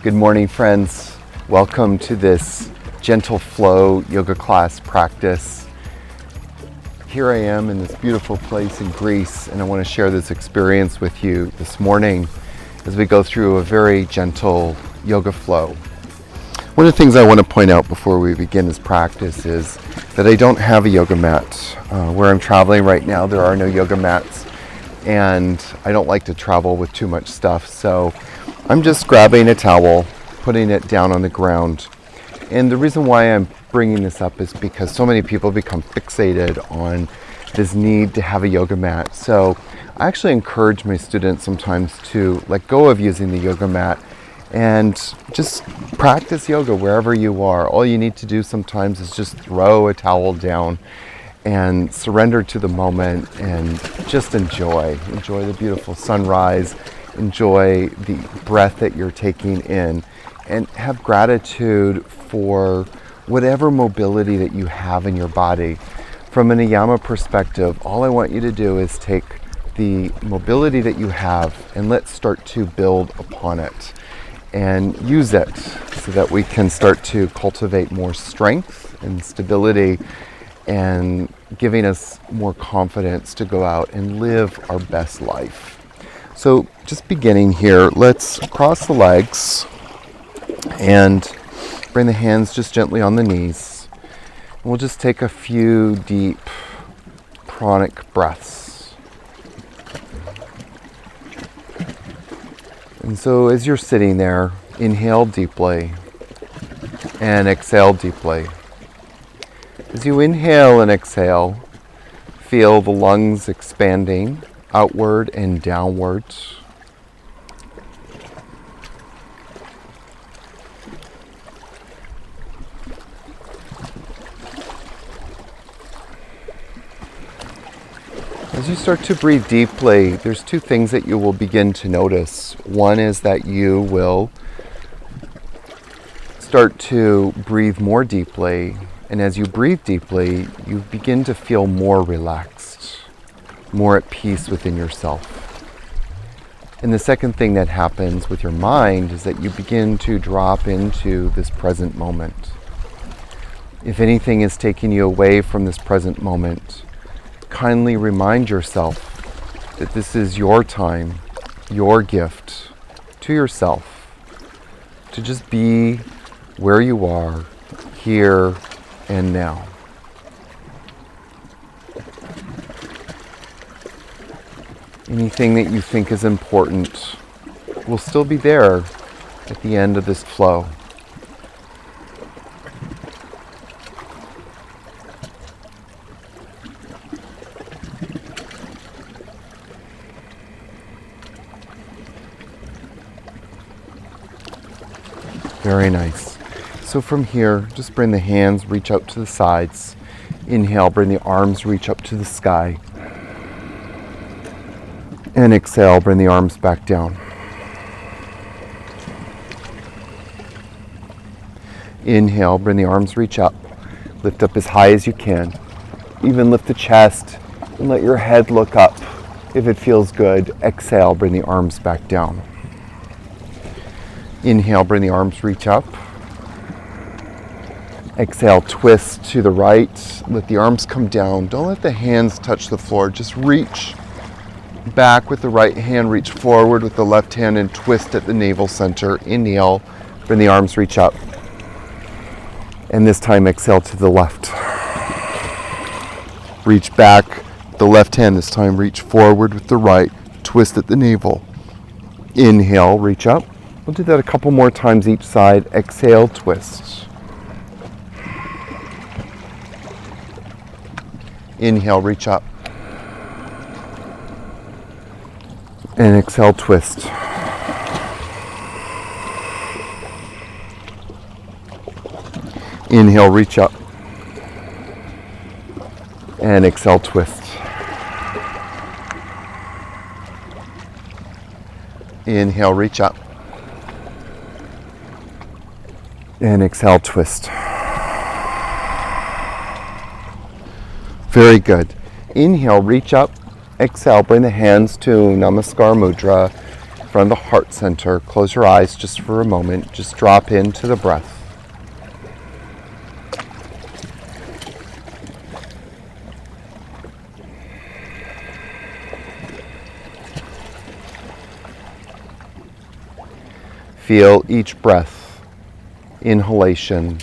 Good morning, friends. Welcome to this gentle flow yoga class practice. Here I am in this beautiful place in Greece, and I want to share this experience with you this morning as we go through a very gentle yoga flow. One of the things I want to point out before we begin this practice is that I don't have a yoga mat. Where I'm traveling right now, there are no yoga mats, and I don't like to travel with too much stuff, so I'm just grabbing a towel, putting it down on the ground. And the reason why I'm bringing this up is because so many people become fixated on this need to have a yoga mat. So I actually encourage my students sometimes to let go of using the yoga mat and just practice yoga wherever you are. All you need to do sometimes is just throw a towel down and surrender to the moment and just enjoy the beautiful sunrise. Enjoy the breath that you're taking in and have gratitude for whatever mobility that you have in your body. From an AYAMA perspective, all I want you to do is take the mobility that you have and let's start to build upon it and use it so that we can start to cultivate more strength and stability and giving us more confidence to go out and live our best life. So just beginning here, let's cross the legs and bring the hands just gently on the knees. We'll just take a few deep pranic breaths. And so as you're sitting there, inhale deeply and exhale deeply. As you inhale and exhale, feel the lungs expanding outward and downward. As you start to breathe deeply, there's two things that you will begin to notice. One is that you will start to breathe more deeply, and as you breathe deeply, you begin to feel more relaxed, more at peace within yourself. And the second thing that happens with your mind is that you begin to drop into this present moment. If anything is taking you away from this present moment, kindly remind yourself that this is your time, your gift to yourself, to just be where you are, here and now. Anything that you think is important will still be there at the end of this flow. Very nice. So from here, just bring the hands, reach out to the sides. Inhale, bring the arms, reach up to the sky. And exhale, bring the arms back down. Inhale, bring the arms, reach up. Lift up as high as you can. Even lift the chest and let your head look up if it feels good. Exhale, bring the arms back down. Inhale, bring the arms, reach up. Exhale, twist to the right. Let the arms come down. Don't let the hands touch the floor. Just reach back with the right hand, reach forward with the left hand and twist at the navel center. Inhale, bring the arms, reach up. And this time exhale to the left. Reach back, the left hand this time, reach forward with the right, twist at the navel. Inhale, reach up. We'll do that a couple more times each side. Exhale, twist. Inhale, reach up. And exhale, twist. Inhale, reach up. And exhale, twist. Inhale, reach up. And exhale, twist. Very good. Inhale, reach up. Exhale, bring the hands to Namaskar Mudra. front of the heart center. Close your eyes just for a moment. Just drop into the breath. Feel each breath, inhalation,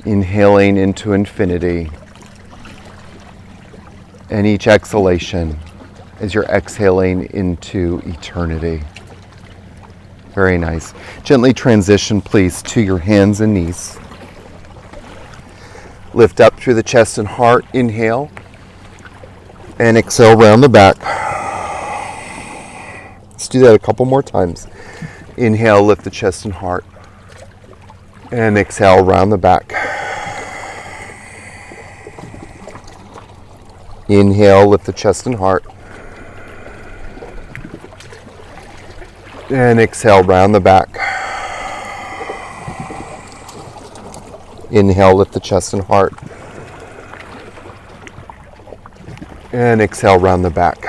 inhaling into infinity, and each exhalation as you're exhaling into eternity. Very nice. Gently transition, please, to your hands and knees. Lift up through the chest and heart. Inhale, and exhale round the back. Let's do that a couple more times. Inhale, lift the chest and heart. And exhale, round the back. Inhale, lift the chest and heart. And exhale, round the back. Inhale, lift the chest and heart. And exhale, round the back.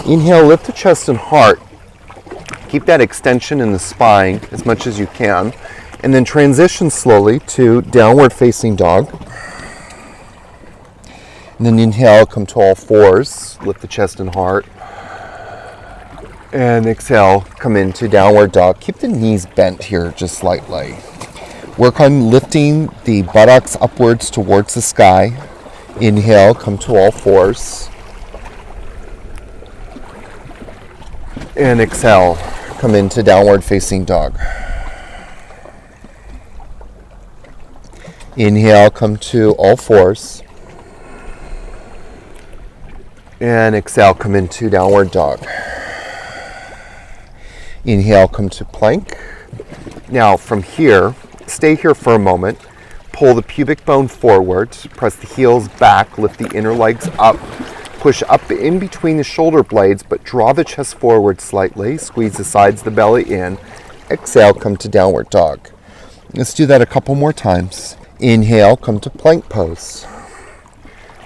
Inhale, lift the chest and heart. Keep that extension in the spine as much as you can. And then transition slowly to downward facing dog. And then inhale, come to all fours. Lift the chest and heart. And exhale, come into downward dog. Keep the knees bent here just slightly. Work on lifting the buttocks upwards towards the sky. Inhale, come to all fours. And exhale, come into downward facing dog. Inhale, come to all fours. And exhale, come into downward dog. Inhale, come to plank. Now from here, stay here for a moment. Pull the pubic bone forward, press the heels back, lift the inner legs up. Push up in between the shoulder blades, but draw the chest forward slightly. Squeeze the sides of the belly in. Exhale, come to downward dog. Let's do that a couple more times. Inhale, come to plank pose.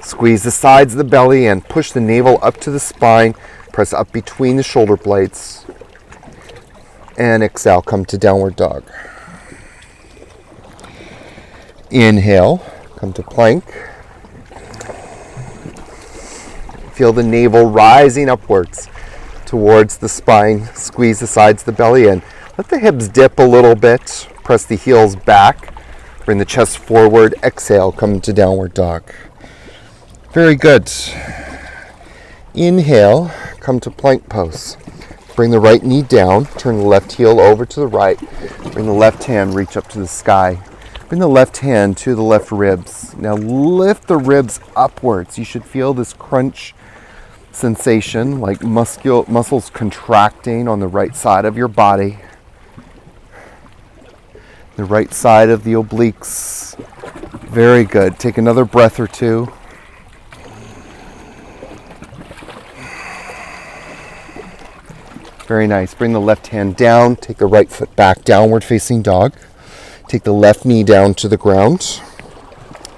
Squeeze the sides of the belly in. Push the navel up to the spine. Press up between the shoulder blades. And exhale, come to downward dog. Inhale, come to plank. Feel the navel rising upwards towards the spine. Squeeze the sides of the belly in. Let the hips dip a little bit. Press the heels back. Bring the chest forward. Exhale, come to downward dog. Very good. Inhale, come to plank pose. Bring the right knee down. Turn the left heel over to the right. Bring the left hand, reach up to the sky. Bring the left hand to the left ribs. Now lift the ribs upwards. You should feel this crunch sensation, like muscles contracting on the right side of your body. The right side of the obliques. Very good. Take another breath or two. Very nice. Bring the left hand down. Take the right foot back, downward facing dog. Take the left knee down to the ground.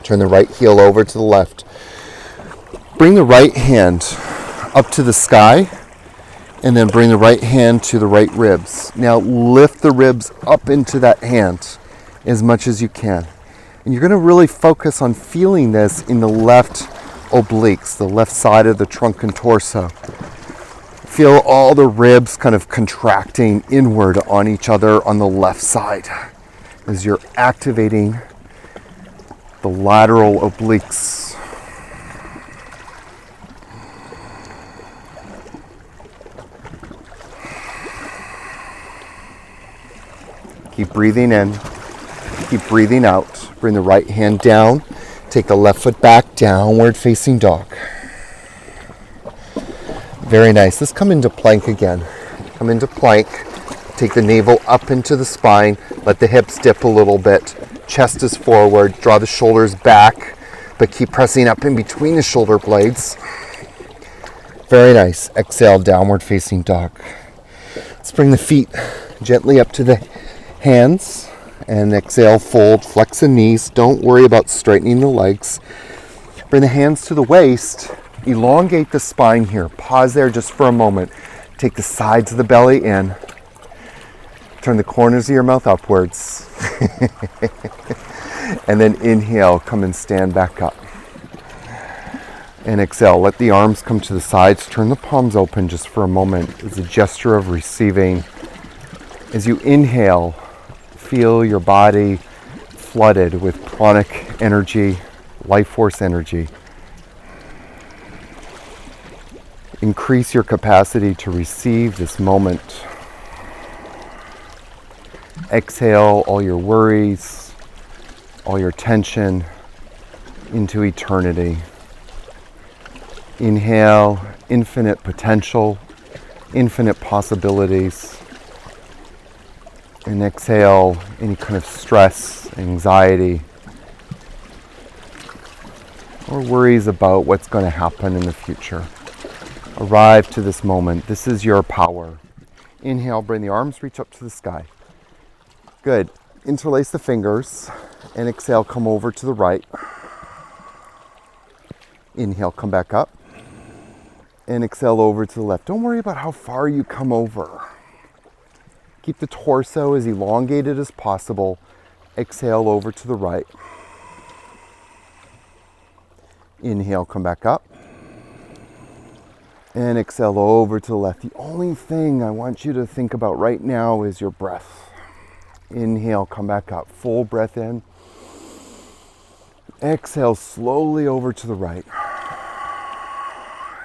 Turn the right heel over to the left. Bring the right hand up to the sky, and then bring the right hand to the right ribs. Now lift the ribs up into that hand as much as you can. And you're going to really focus on feeling this in the left obliques, the left side of the trunk and torso. Feel all the ribs kind of contracting inward on each other on the left side as you're activating the lateral obliques. Keep breathing in, keep breathing out. Bring the right hand down, take the left foot back, downward facing dog. Very nice. Let's come into plank again. Come into plank, take the navel up into the spine, let the hips dip a little bit. Chest is forward, draw the shoulders back, but keep pressing up in between the shoulder blades. Very nice. Exhale, downward facing dog. Let's bring the feet gently up to the hands and exhale, fold, flex the knees. Don't worry about straightening the legs. Bring the hands to the waist. Elongate the spine here. Pause there just for a moment. Take the sides of the belly in. Turn the corners of your mouth upwards. And then inhale, come and stand back up. And exhale, let the arms come to the sides. Turn the palms open just for a moment as a gesture of receiving. As you inhale, feel your body flooded with pranic energy, life force energy. Increase your capacity to receive this moment. Exhale all your worries, all your tension into eternity. Inhale infinite potential, infinite possibilities. And exhale any kind of stress, anxiety, or worries about what's going to happen in the future. Arrive to this moment. This is your power. Inhale, bring the arms, reach up to the sky. Good. Interlace the fingers and exhale, come over to the right. Inhale, come back up. And exhale over to the left. Don't worry about how far you come over. Keep the torso as elongated as possible. Exhale over to the right. Inhale, come back up. And exhale over to the left. The only thing I want you to think about right now is your breath. Inhale, come back up. Full breath in. Exhale slowly over to the right.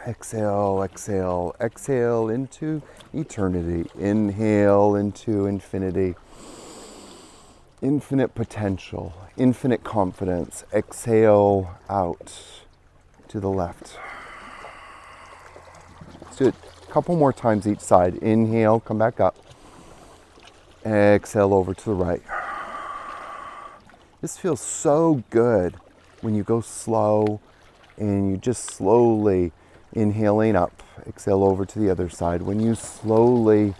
Exhale, exhale, exhale into eternity. Inhale into infinity. Infinite potential, infinite confidence. Exhale out to the left. Let's do it a couple more times each side. Inhale, come back up. Exhale over to the right. This feels so good when you go slow and you just slowly inhaling up. Exhale over to the other side. When you slowly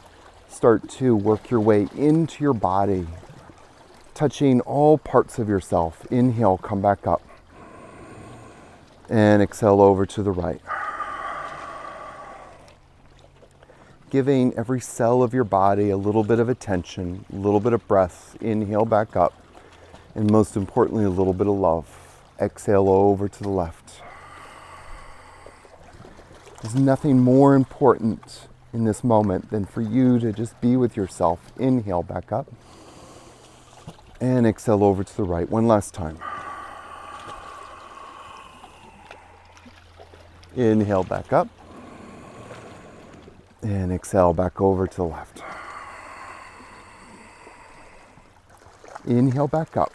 start to work your way into your body, touching all parts of yourself. Inhale, come back up. And exhale over to the right. Giving every cell of your body a little bit of attention, a little bit of breath. Inhale back up. And most importantly, a little bit of love. Exhale over to the left. There's nothing more important in this moment than for you to just be with yourself. Inhale back up. And exhale over to the right. One last time. Inhale back up. And exhale back over to the left. Inhale back up.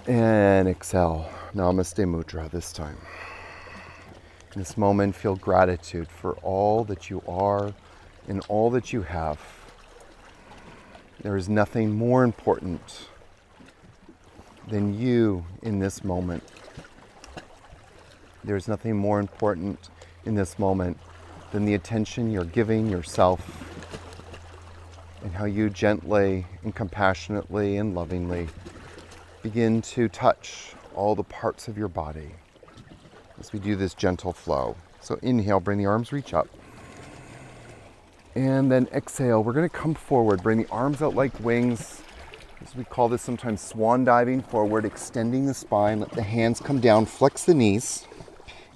And exhale. Namaste Mudra this time. In this moment, feel gratitude for all that you are and all that you have. There is nothing more important than you in this moment. There's nothing more important in this moment than the attention you're giving yourself and how you gently and compassionately and lovingly begin to touch all the parts of your body as we do this gentle flow. So inhale, bring the arms, reach up. And then exhale, we're going to come forward, bring the arms out like wings. As we call this sometimes swan diving forward, extending the spine. Let the hands come down, flex the knees.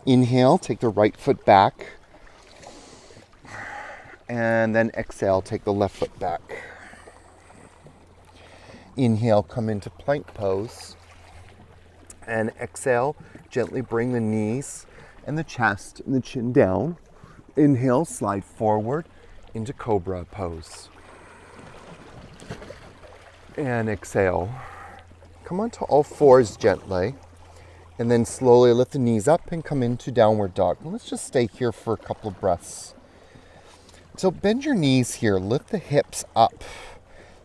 Inhale, take the right foot back. And then exhale, take the left foot back. Inhale, come into plank pose. And exhale, gently bring the knees and the chest and the chin down. Inhale, slide forward into cobra pose. And exhale, come onto all fours gently. And then slowly lift the knees up and come into downward dog. And let's just stay here for a couple of breaths. So bend your knees here, lift the hips up,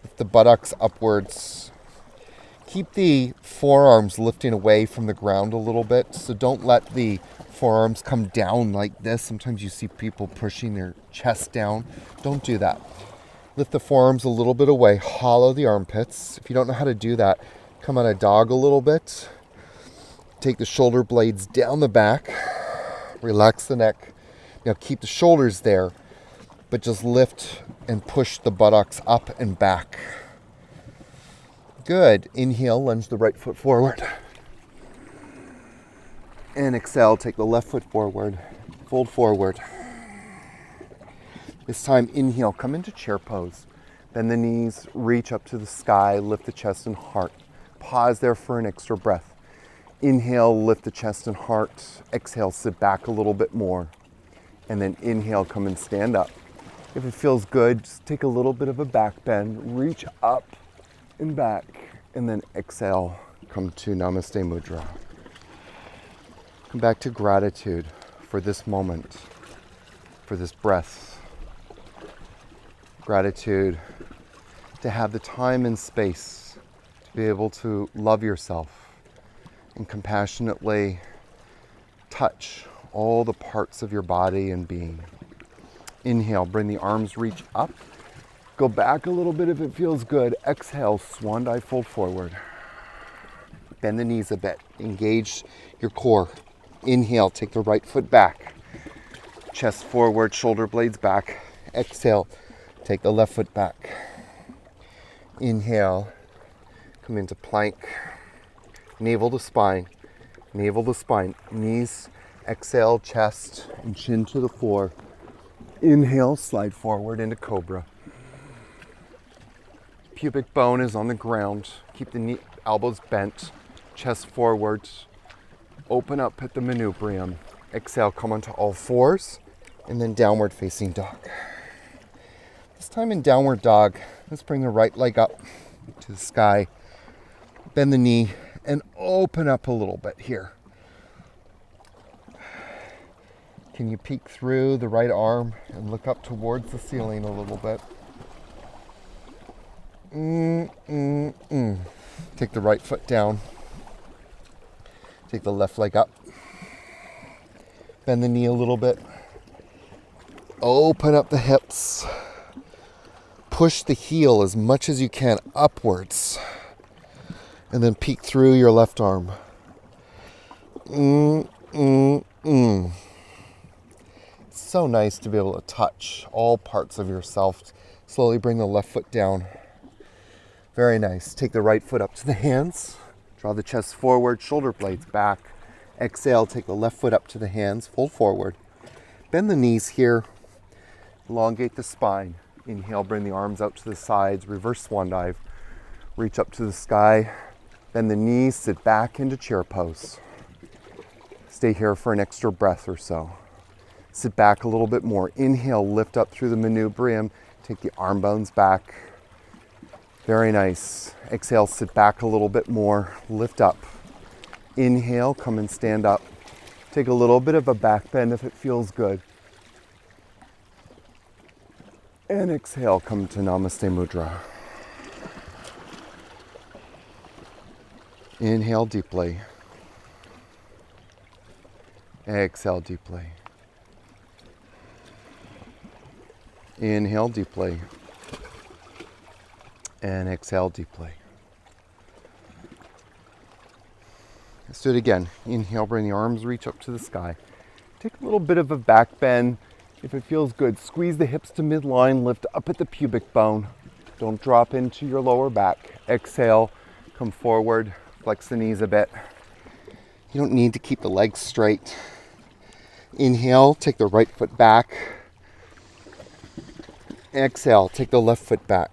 lift the buttocks upwards. Keep the forearms lifting away from the ground a little bit, so don't let the forearms come down like this. Sometimes you see people pushing their chest down. Don't do that. Lift the forearms a little bit away, hollow the armpits. If you don't know how to do that, come on a dog a little bit. Take the shoulder blades down the back. Relax the neck. Now keep the shoulders there, but just lift and push the buttocks up and back. Good. Inhale, lunge the right foot forward. And exhale, take the left foot forward. Fold forward. This time, inhale, come into chair pose. Bend the knees, reach up to the sky, lift the chest and heart. Pause there for an extra breath. Inhale, lift the chest and heart. Exhale, sit back a little bit more. And then inhale, come and stand up. If it feels good, just take a little bit of a back bend, reach up and back, and then exhale, come to Namaste Mudra. Come back to gratitude for this moment, for this breath. Gratitude to have the time and space to be able to love yourself and compassionately touch all the parts of your body and being. Inhale, bring the arms, reach up. Go back a little bit if it feels good. Exhale, swan dive, fold forward. Bend the knees a bit. Engage your core. Inhale, take the right foot back. Chest forward, shoulder blades back. Exhale, take the left foot back. Inhale, come into plank. Navel to spine, navel to spine. Knees, exhale, chest and chin to the floor. Inhale, slide forward into cobra. Pubic bone is on the ground. Keep the elbows bent, chest forward. Open up at the manubrium. Exhale, come onto all fours, and then downward facing dog. This time in downward dog, let's bring the right leg up to the sky. Bend the knee and open up a little bit here. Can you peek through the right arm and look up towards the ceiling a little bit? Take the right foot down. Take the left leg up. Bend the knee a little bit. Open up the hips. Push the heel as much as you can upwards. And then peek through your left arm. It's so nice to be able to touch all parts of yourself. Slowly bring the left foot down. Very nice. Take the right foot up to the hands. Draw the chest forward, shoulder blades back. Exhale, take the left foot up to the hands, fold forward. Bend the knees here. Elongate the spine. Inhale, bring the arms out to the sides, reverse swan dive. Reach up to the sky. Bend the knees, sit back into chair pose. Stay here for an extra breath or so. Sit back a little bit more. Inhale, lift up through the manubrium. Take the arm bones back. Very nice. Exhale, sit back a little bit more. Lift up. Inhale, come and stand up. Take a little bit of a back bend if it feels good. And exhale, come to Namaste Mudra. Inhale deeply. Exhale deeply. Inhale deeply. And exhale deeply. Let's do it again. Inhale, bring the arms, reach up to the sky. Take a little bit of a back bend. If it feels good, squeeze the hips to midline, lift up at the pubic bone. Don't drop into your lower back. Exhale, come forward, flex the knees a bit. You don't need to keep the legs straight. Inhale, take the right foot back. Exhale, take the left foot back.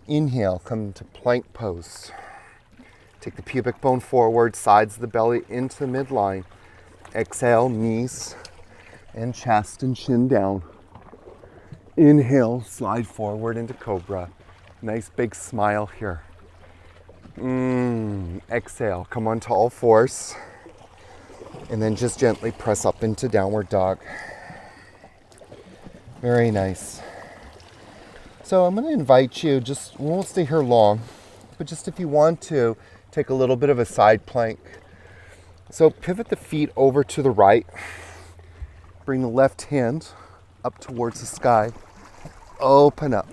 Inhale, come to plank pose. Take the pubic bone forward, sides of the belly into the midline. Exhale, knees and chest and chin down. Inhale, slide forward into cobra. Nice big smile here. Exhale, come onto all fours. And then just gently press up into downward dog. Very nice. So I'm going to invite you, we won't stay here long, but just if you want to, take a little bit of a side plank. So pivot the feet over to the right. Bring the left hand up towards the sky. Open up.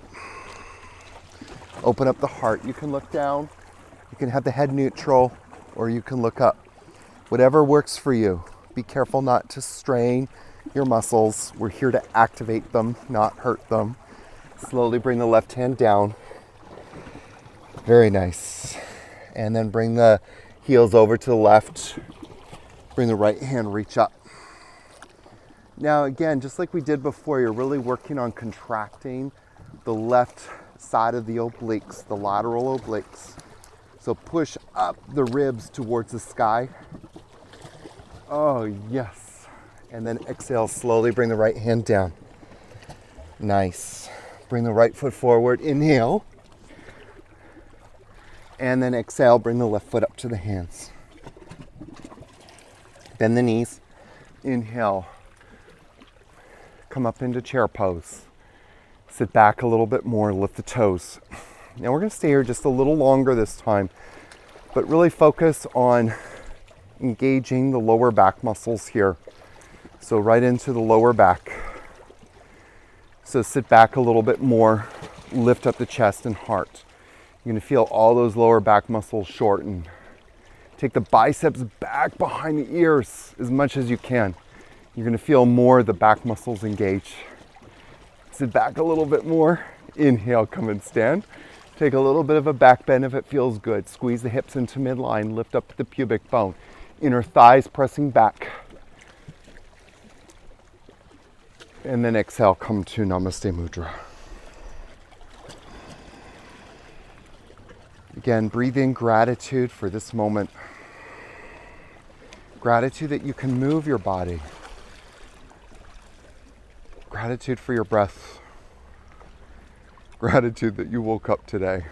Open up the heart. You can look down. You can have the head neutral or you can look up. Whatever works for you. Be careful not to strain your muscles. We're here to activate them, not hurt them. Slowly bring the left hand down. Very nice. And then bring the heels over to the left. Bring the right hand, reach up. Now again, just like we did before, you're really working on contracting the left side of the obliques, the lateral obliques. So push up the ribs towards the sky. Oh, yes. And then exhale, slowly bring the right hand down. Nice. Bring the right foot forward, inhale. And then exhale, bring the left foot up to the hands. Bend the knees, inhale. Come up into chair pose. Sit back a little bit more, lift the toes. Now we're gonna stay here just a little longer this time, but really focus on engaging the lower back muscles here. So right into the lower back. So sit back a little bit more, lift up the chest and heart. You're gonna feel all those lower back muscles shorten. Take the biceps back behind the ears as much as you can. You're gonna feel more the back muscles engage. Sit back a little bit more. Inhale, come and stand. Take a little bit of a back bend if it feels good. Squeeze the hips into midline, lift up the pubic bone. Inner thighs pressing back. And then exhale, come to Namaste Mudra. Again, breathe in gratitude for this moment. Gratitude that you can move your body. Gratitude for your breath. Gratitude that you woke up today.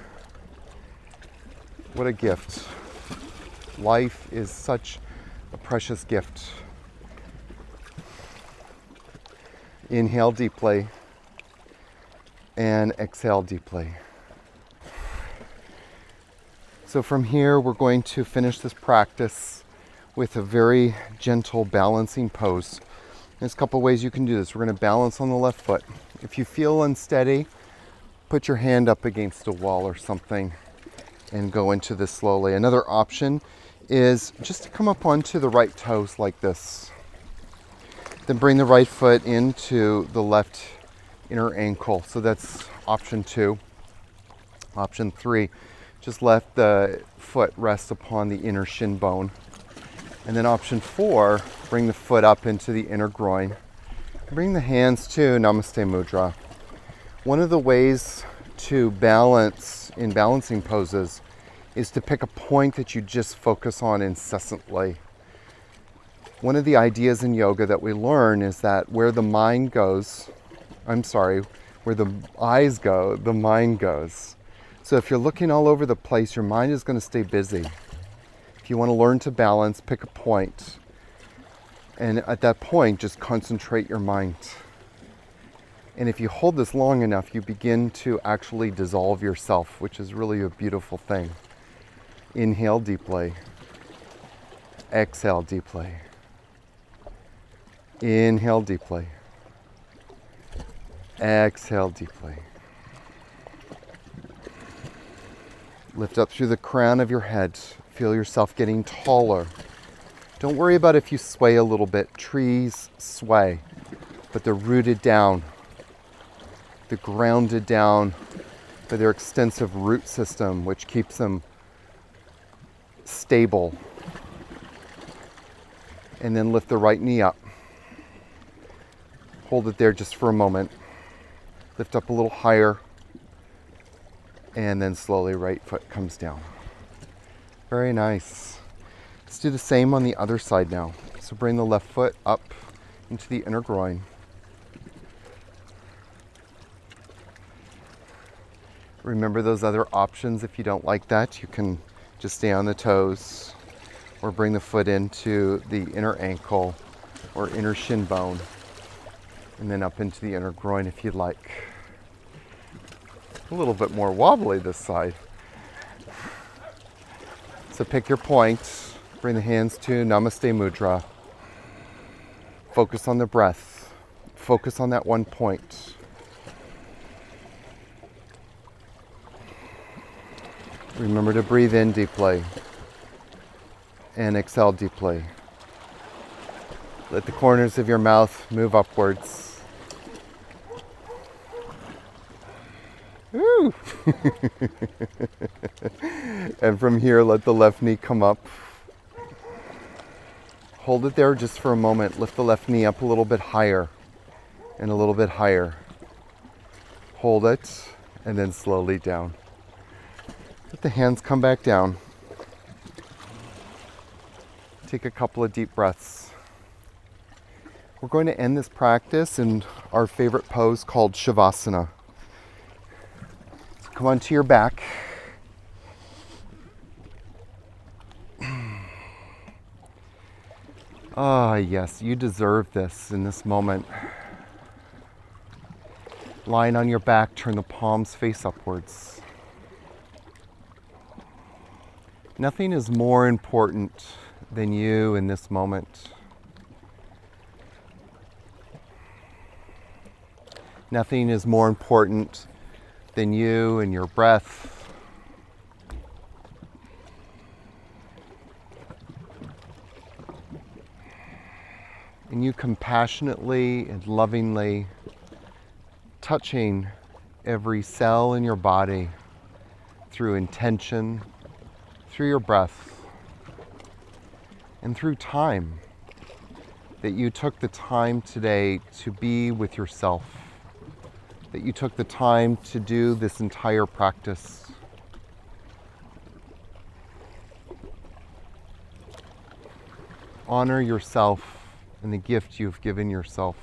What a gift. Life is such a precious gift. Inhale deeply and exhale deeply. So from here, we're going to finish this practice with a very gentle balancing pose. There's a couple ways you can do this. We're going to balance on the left foot. If you feel unsteady, put your hand up against a wall or something and go into this slowly. Another option is just to come up onto the right toes like this. Then bring the right foot into the left inner ankle. So that's option 2. Option 3, just let the foot rest upon the inner shin bone. And then option 4, bring the foot up into the inner groin. Bring the hands to Namaste Mudra. One of the ways to balance in balancing poses is to pick a point that you just focus on incessantly. One of the ideas in yoga that we learn is that where the mind goes, where the eyes go, the mind goes. So if you're looking all over the place, your mind is going to stay busy. If you want to learn to balance, pick a point. And at that point, just concentrate your mind. And if you hold this long enough, you begin to actually dissolve yourself, which is really a beautiful thing. Inhale deeply. Exhale deeply. Inhale deeply. Exhale deeply. Lift up through the crown of your head. Feel yourself getting taller. Don't worry about if you sway a little bit. Trees sway, but they're rooted down. They're grounded down by their extensive root system, which keeps them stable. And then lift the right knee up. Hold it there just for a moment. Lift up a little higher. And then slowly right foot comes down. Very nice. Let's do the same on the other side now. So bring the left foot up into the inner groin. Remember those other options. If you don't like that, you can just stay on the toes or bring the foot into the inner ankle or inner shin bone and then up into the inner groin if you'd like. A little bit more wobbly this side. So pick your point, bring the hands to Namaste Mudra. Focus on the breath. Focus on that one point. Remember to breathe in deeply and exhale deeply. Let the corners of your mouth move upwards. Woo! And from here, let the left knee come up. Hold it there just for a moment. Lift the left knee up a little bit higher and a little bit higher. Hold it and then slowly down. Let the hands come back down. Take a couple of deep breaths. We're going to end this practice in our favorite pose called Shavasana. So come onto your back. Ah, yes, you deserve this in this moment. Lying on your back, turn the palms face upwards. Nothing is more important than you in this moment. Nothing is more important than you and your breath. And you compassionately and lovingly touching every cell in your body through intention, through your breath, and through time. That you took the time today to be with yourself. That you took the time to do this entire practice. Honor yourself and the gift you've given yourself.